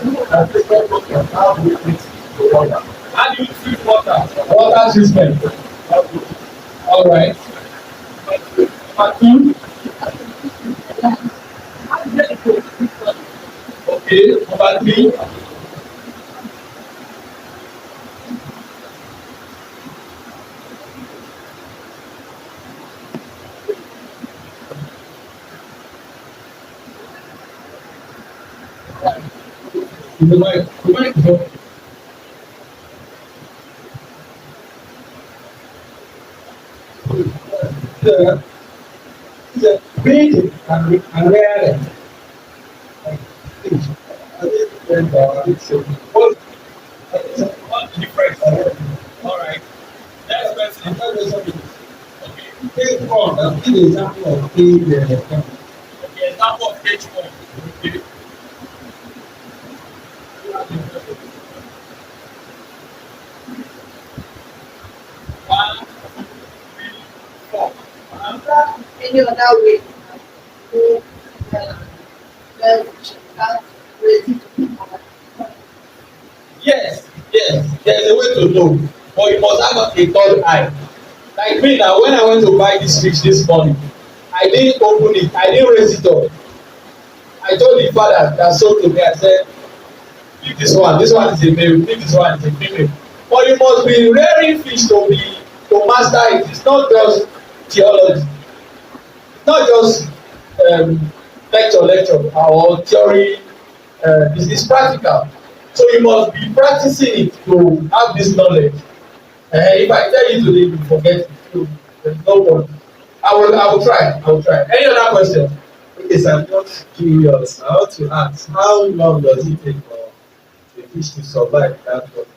How do you treat the water? How do you treat water? Water treatment. All right. Number two. Okay. Number three. The breathing and wearing. What's the difference? All right. Next question. Okay. Take one and give example of the Okay. Example of H1. Okay. One, two, three, four. Any other way to well, that ready to be yes, yes, there's a way to know, but you must have a third eye. Like me now, when I went to buy this fish this morning, I didn't open it, I didn't raise it up. I told the father that sold to me, I said, leave this one is a male, leave this one is a female. But you must be rearing fish to master it. It's not just theology. It's not just lecture or theory. It's practical. So you must be practicing it to have this knowledge. If I tell you today, you forget it. So there's no point. I will try. Any other question? Yes, I'm just curious. I want to ask, how long does it take for the fish to survive that water,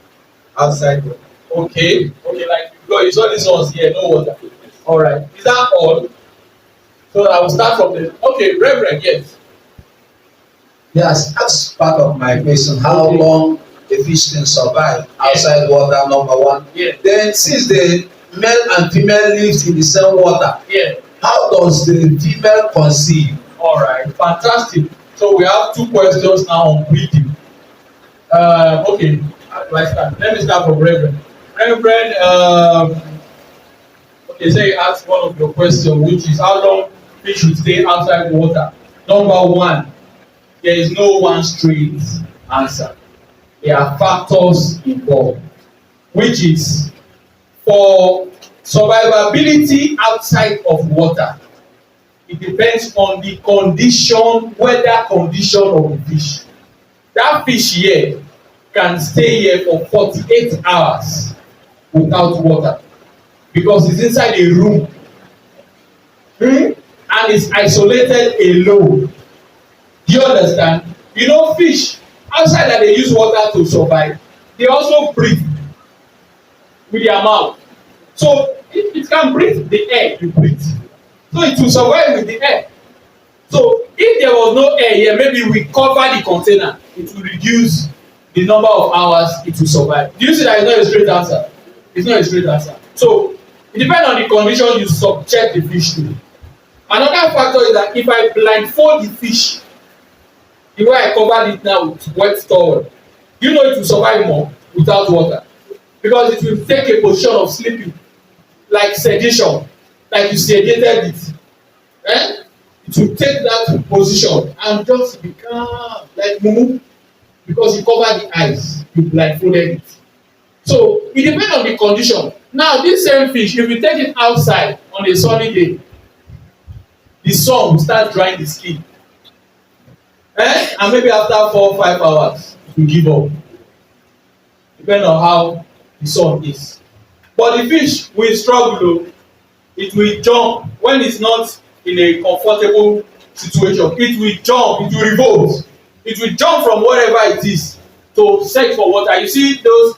outside water? Okay, like because you saw this ones here, no water. All right, is that all? So I will start from the. Okay, Reverend, yes. Yes, that's part of my question. How long a fish can survive outside water, number one. Yeah. Then since the male and female lives in the same water, Yeah. how does the female conceive? All right, fantastic. So we have two questions now on breathing. Okay, how do I start? Let me start from Reverend. Reverend, okay, so you ask one of your questions, which is how long fish should stay outside water. Number one, there is no one straight answer. There are factors involved, which is for survivability outside of water. It depends on the condition, weather condition of the fish. That fish here can stay here for 48 hours without water because it's inside a room and it's isolated alone. Do you understand? You know, fish outside that they use water to survive, they also breathe with their mouth. So it can breathe the air you breathe. So it will survive with the air. So if there was no air here, maybe we cover the container, it will reduce the number of hours it will survive. Do you see that it's not a straight answer? It's not a straight answer. So it depends on the condition you subject the fish to. Another factor is that if I blindfold the fish, the way I covered it now with wet towel, you know it will survive more without water because it will take a position of sleeping, like sedation, like you sedated it. It will take that position and just be calm, like mumu, because you cover the eyes, you blindfolded it. So it depends on the condition. Now this same fish, if you take it outside on a sunny day, the sun will start drying the skin. And maybe after 4 or 5 hours, it will give up. Depending on how the sun is. But the fish will struggle. It will jump when it's not in a comfortable situation. It will jump, it will revolt. It will jump from wherever it is to search for water. You see those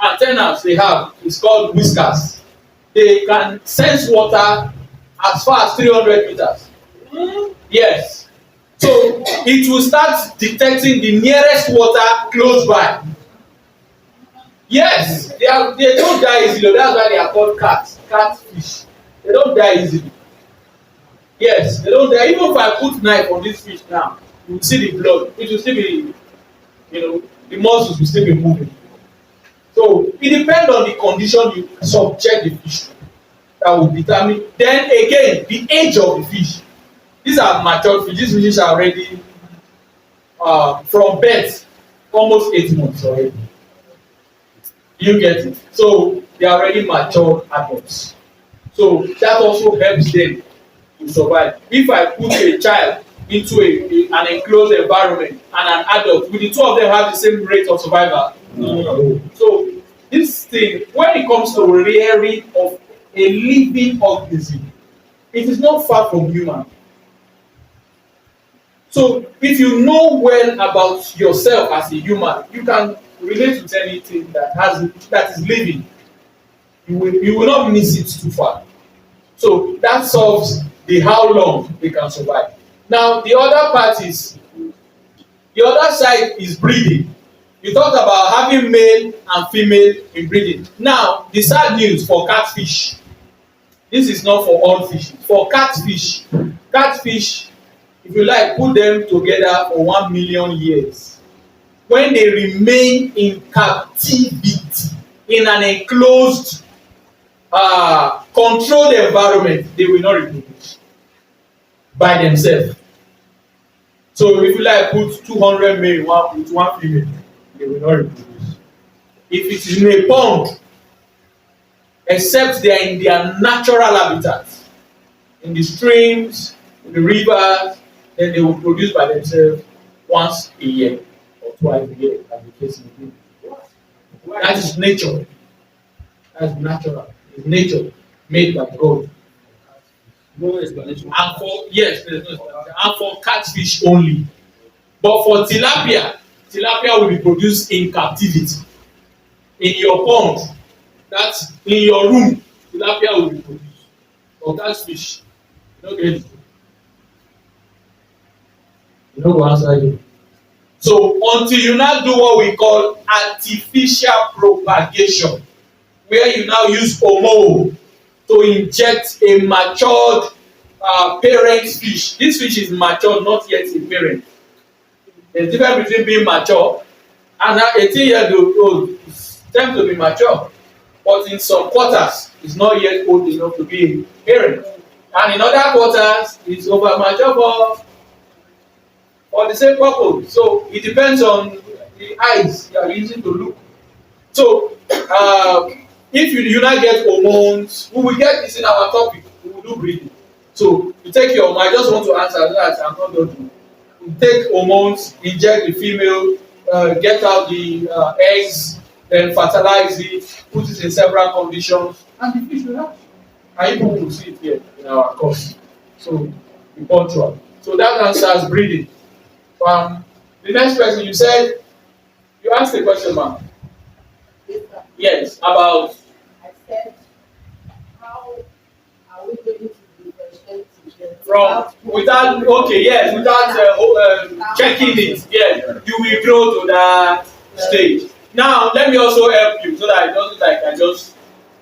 antennas they have, it's called whiskers. They can sense water as far as 300 meters. Yes. So it will start detecting the nearest water close by. Yes, they don't die easily. That's why they are called catfish. They don't die easily. Yes, they don't die. Even if I put knife on this fish now, you will see the blood. It will still be the muscles will still be moving. So it depends on the condition you subject the fish to that will determine. Then again, the age of the fish. These are matured fish. These fishes are already from birth almost 8 months already. You get it? So they are already mature adults. So that also helps them to survive. If I put a child into an enclosed environment and an adult, will the two of them have the same rate of survival? No. So this thing, when it comes to rearing of a living organism, it is not far from human. So if you know well about yourself as a human, you can relate with anything that is living. You will not miss it too far. So that solves the how long they can survive. Now the other side is breeding. You talked about having male and female in breeding. Now the sad news for catfish. This is not for all fish. For catfish, if you like, put them together for 1 million years. When they remain in captivity in an enclosed, controlled environment, they will not reproduce by themselves. So if you like, put 200 male with one female, they will not reproduce. If it is in a pond, except they are in their natural habitat, in the streams, in the rivers, then they will produce by themselves once a year or twice a year, as the case may be. That is nature. That's natural. It's nature made by God. No explanation. And for there's no explanation. And for catfish only. But for tilapia will be produced in captivity. In your pond, that's in your room, tilapia will be produced. For catfish, you don't get it. You no go answer you. So until you now do what we call artificial propagation, where you now use hormone to inject a matured parent fish. This fish is mature, not yet a parent. There's a difference between being mature and 18-year-old is time to be mature. But in some quarters, it's not yet old enough to be a parent. And in other quarters, it's over mature for the same purpose. So it depends on the eyes you are using to look. So if you now get hormones, we will get this in our topic. We will do breeding. So you take your hormone. I just want to answer that. I'm not going to. You take hormones, inject the female, get out the eggs, then fertilize it, put it in several conditions, and the fish will hatch. And even will see it here in our course. So be punctual. So that answers breeding. The next question, you asked a question, ma'am. Yes, about. I said, how are we going to differentiate without checking it? Yes, you will grow to that stage. Now, let me also help you so that it doesn't like I just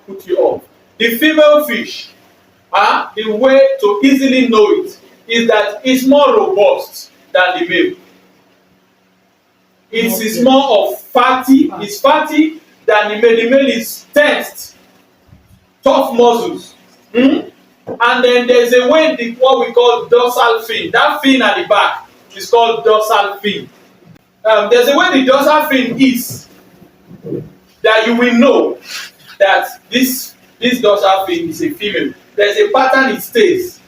put you off. The female fish, the way to easily know it is that it's more robust than the male. It is more of fatty. It's fatty than the male. The male is tensed, tough muscles. And then there's a way, what we call dorsal fin. That fin at the back is called dorsal fin. There's a way the dorsal fin is that you will know that this dorsal fin is a female. There's a pattern it stays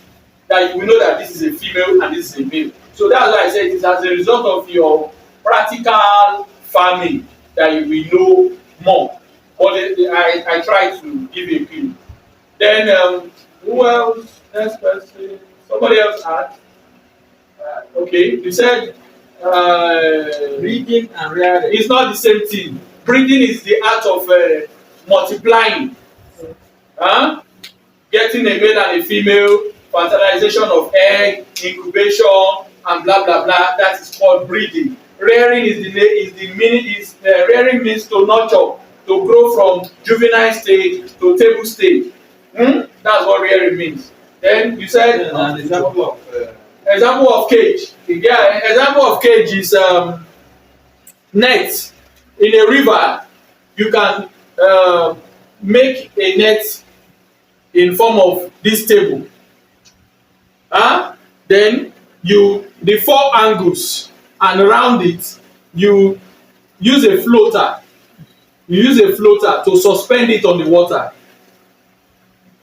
that you will know that this is a female and this is a male. So that's why I said it is as a result of your practical farming that you will know more. But I try to give you a clue. Then who else? Next person. Somebody else asked. Okay, you said Breeding and rearing. it's not the same thing. Breeding is the art of multiplying. Getting a male and a female, fertilization of egg, incubation, and blah blah blah. That is called breeding. Rearing rearing means to nurture, to grow from juvenile stage to table stage. That's what rearing means. Then you said An example of example of cage. Yeah, example of cage is net in a river, you can make a net in form of this table. Then the four angles, and around it you use a floater. You use a floater to suspend it on the water.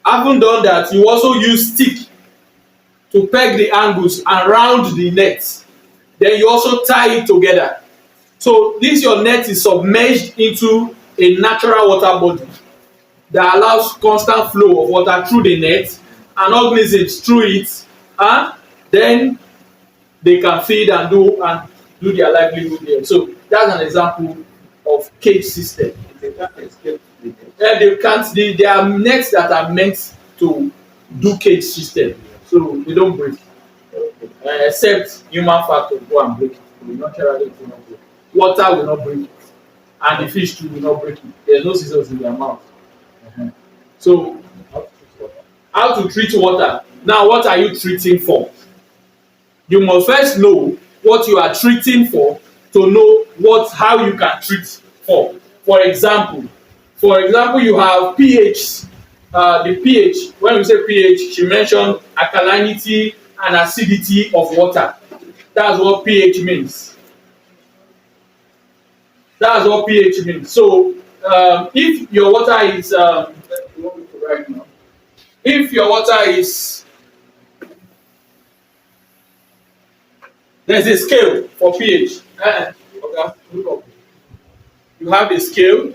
Having done that, you also use stick to peg the angles around the net. Then you also tie it together. So this your net is submerged into a natural water body that allows constant flow of water through the net and organisms through it. Then they can feed and do their livelihood there. So that's an example of cage system. There are nets that are meant to do cage system, so they don't break. Except human factor go and break it. Naturally it will not break. Water will not break it, and the fish too will not break it. There's no scissors in their mouth. So how to treat water? Now, what are you treating for? You must first know what you are treating for to know how you can treat for. For example, you have pH. The pH, when we say pH, she mentioned alkalinity and acidity of water. That's what pH means. That's what pH means. So if your water is if your water is, there's a scale for pH. Okay, look up. You have a scale.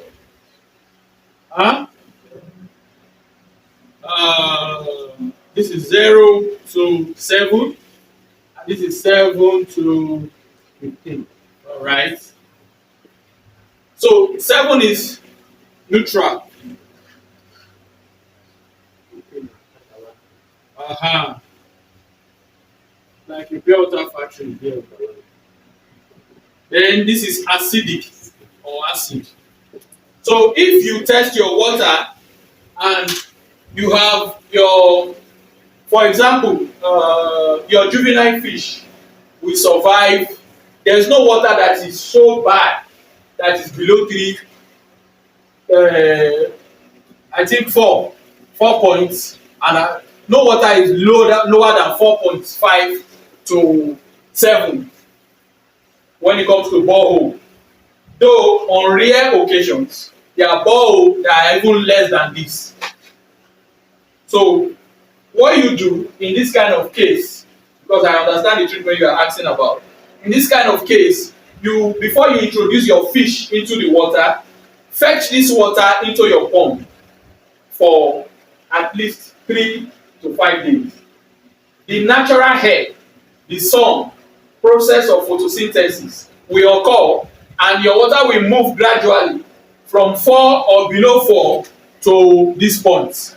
This is 0 to 7, and this is 7 to 15. All right. So 7 is neutral. Like a pure water factory here. Then this is acidic or acid. So if you test your water and you have for example, your juvenile fish will survive. There's no water that is so bad that is below 3. I think 4 points, and no water is lower than 4.5 to 7 when it comes to borehole. Though on rare occasions, there are boreholes that are even less than this. So what you do in this kind of case, because I understand the treatment you are asking about, in this kind of case, before you introduce your fish into the water, fetch this water into your pond for at least 3 to 5 days. The natural air, the sun, process of photosynthesis will occur, and your water will move gradually from 4 or below 4 to this point.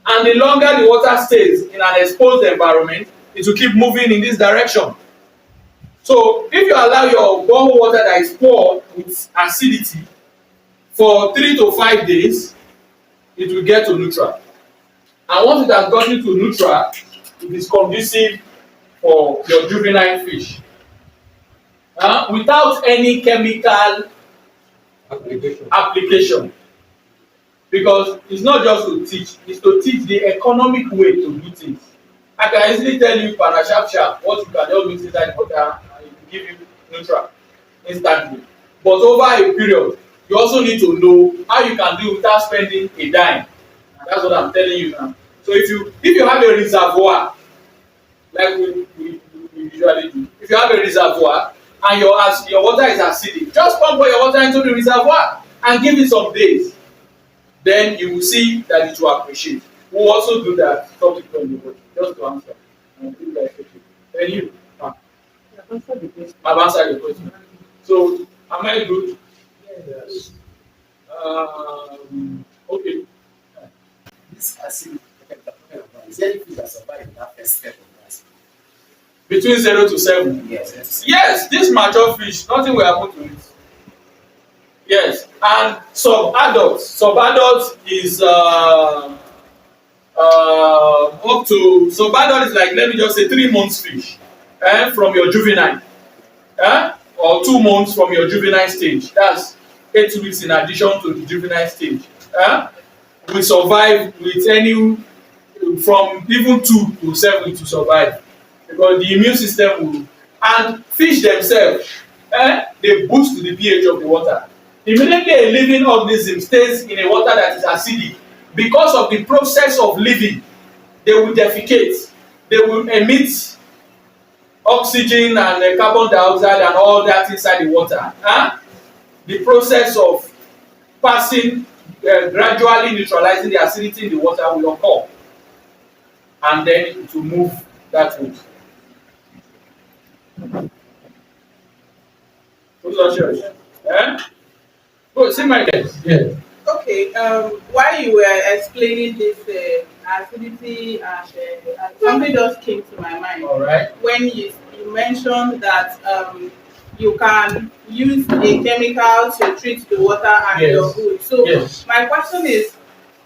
And the longer the water stays in an exposed environment, it will keep moving in this direction. So if you allow your borehole water that is poor with acidity for 3 to 5 days, it will get to neutral. And once it has gotten to neutral, it is conducive for your juvenile fish. Without any chemical application. Because it's not just to teach, it's to teach the economic way to do things. I can easily tell you, pana sharp, what you can just mix inside the water and it will give you neutral instantly. But over a period, you also need to know how you can do it without spending a dime. And that's what I'm telling you now. So if you have a reservoir, like we usually do, if you have a reservoir and your water is acidic, just pump your water into the reservoir and give it some days. Then you will see that it will appreciate. We'll also do that subsequently, but just to answer. Then you. I've answered the question. So, am I good? Yes. Okay. This acid, is there anything that survive in that first step of that? Between 0 to 7. Yes. Yes, this mature fish, nothing will happen to it. Yes, and sub-adult is up to, sub-adult is like, let me just say 3 months fish from your juvenile. Or or 2 months from your juvenile stage. That's 8 weeks in addition to the juvenile stage. We survive with any from even 2 to 7 to survive, because the immune system will, and fish themselves, they boost the pH of the water. Immediately a living organism stays in a water that is acidic, because of the process of living, they will defecate, they will emit oxygen and carbon dioxide and all that inside the water. The process of passing, gradually neutralizing the acidity in the water will occur, and then to move that way. Oh, see my guys. Yeah. Okay, while you were explaining this acidity and something just came to my mind. All right. When you mentioned that you can use a chemical to treat the water and Yes. your food. So Yes. my question is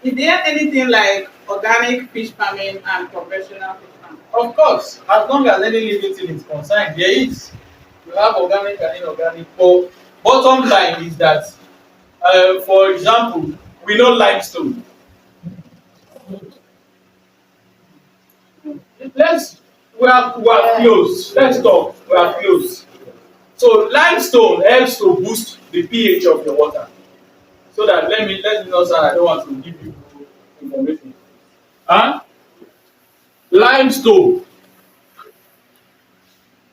there anything like organic fish farming and conventional fish farming? Of course, as long as any living thing is concerned, there is. You have organic and inorganic. But bottom line is that, for example, we know limestone. We are close. Let's talk. We are close. So limestone helps to boost the pH of the water. So that let me know, sir. I don't want to give you information. Limestone.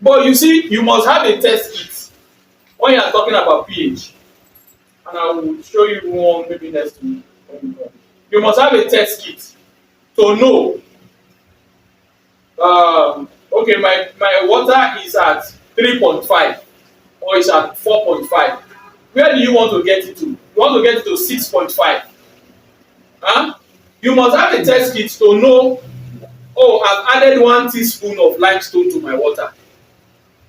But you see, you must have a test kit when you are talking about pH. And I will show you one maybe next week. You must have a test kit to know. Okay, my water is at 3.5 or is at 4.5. Where do you want to get it to? You want to get it to 6.5. You must have a test kit to know, oh, I've added 1 teaspoon of limestone to my water.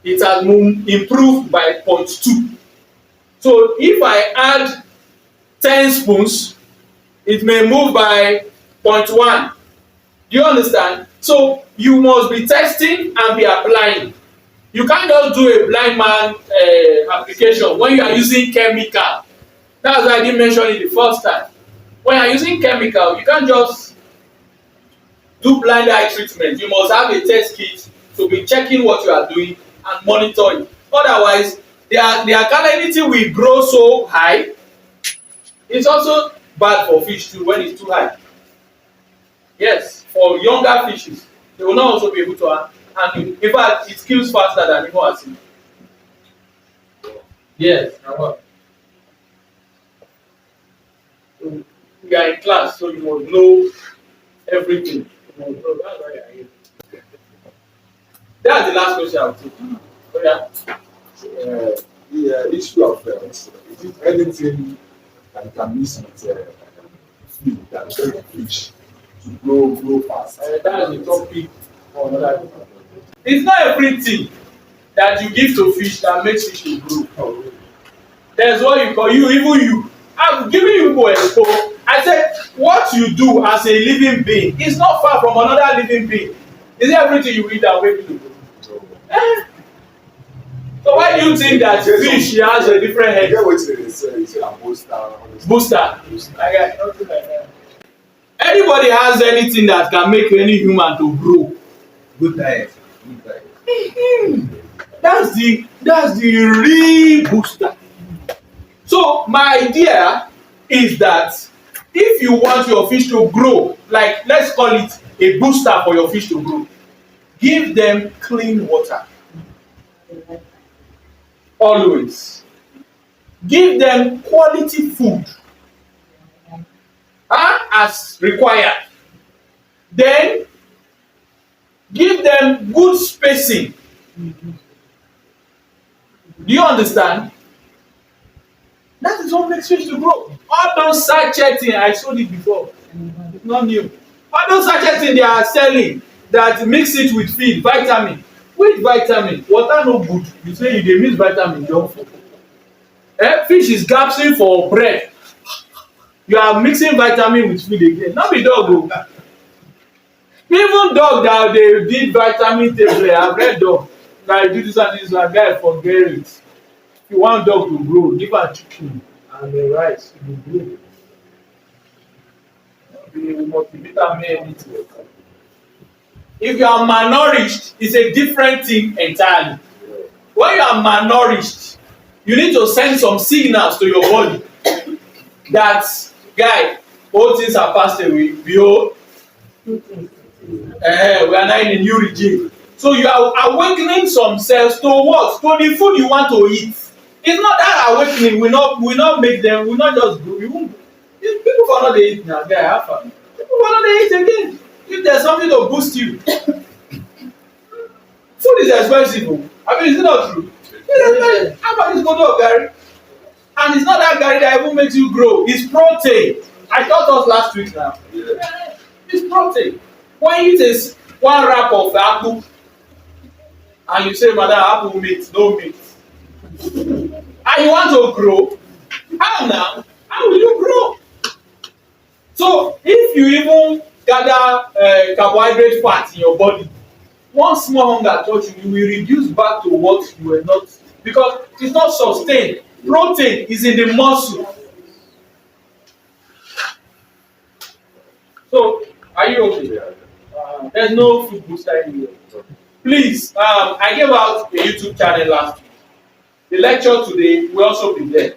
It has improved by 0.2. So if I add 10 spoons, it may move by 0.1. Do you understand? So you must be testing and be applying. You can't just do a blind man application when you are using chemical. That's why I didn't mention it the first time. When you are using chemical, you can't just do blind eye treatment. You must have a test kit to be checking what you are doing and monitoring. Otherwise, the alkalinity will grow so high. It's also bad for fish too when it's too high. Yes, for younger fishes, they will not also be able to handle. In fact, it kills faster than even acid. Yes, now what? So, we are in class, so you must know everything. You must know. That's why you are here. That's the last question I will take. Oh, yeah. The issue of is it anything that can mix with feed that help fish to grow fast? That is the topic for another day. It's not everything that you give to fish that makes fish to grow. There's what you call you. I'm giving you a example. I said what you do as a living being is not far from another living being. Is it everything you eat that makes you grow? So why do you think that fish has a different head? Get what they say, it's a Booster. I got nothing like that. Anybody has anything that can make any human to grow. Good diet. That's the real booster. So my idea is that if you want your fish to grow, like let's call it a booster for your fish to grow, give them clean water. Always. Give them quality food as required. Then give them good spacing. Do you understand? That is what makes fish to grow. All those sachet I showed it before. It's not new. All those sachet they are selling that mix it with feed, vitamin. Which vitamin? Water no good. You say you dey mix vitamin jump food. Fish is gasping for bread. You are mixing vitamin with feed again. No be dog o. Even dog that they did vitamin table, I have read dog. Like do this and this one, guy forget it. If you want dog to grow, give am chicken and rice, e go grow. The multivitamin anything. If you are malnourished, it's a different thing entirely. When you are malnourished, you need to send some signals to your body that, guy, all things are passed away. Behold, we are now in a new regime. So you are awakening some cells to what? To the food you want to eat. It's not that awakening will not make them, will not just grow. You won't. People for not dey eat now, guy, have fun. People for not dey eat again. If there's something to boost you. Food is expensive. I mean, is it not true? It's expensive. How about this bottle of garri? And it's not that garri that even makes you grow. It's protein. I taught us last week now. It's protein. When you eat one wrap of apple and you say, madam, apple meat, no meat. And you want to grow, how now? How will you grow? So if you even gather carbohydrate fat in your body, one small hunger touch you, you will reduce back to what you were not, because it's not sustained. Protein is in the muscle. So, are you okay? There's no food booster in here. Please, I gave out a YouTube channel last week. The lecture today will also be there.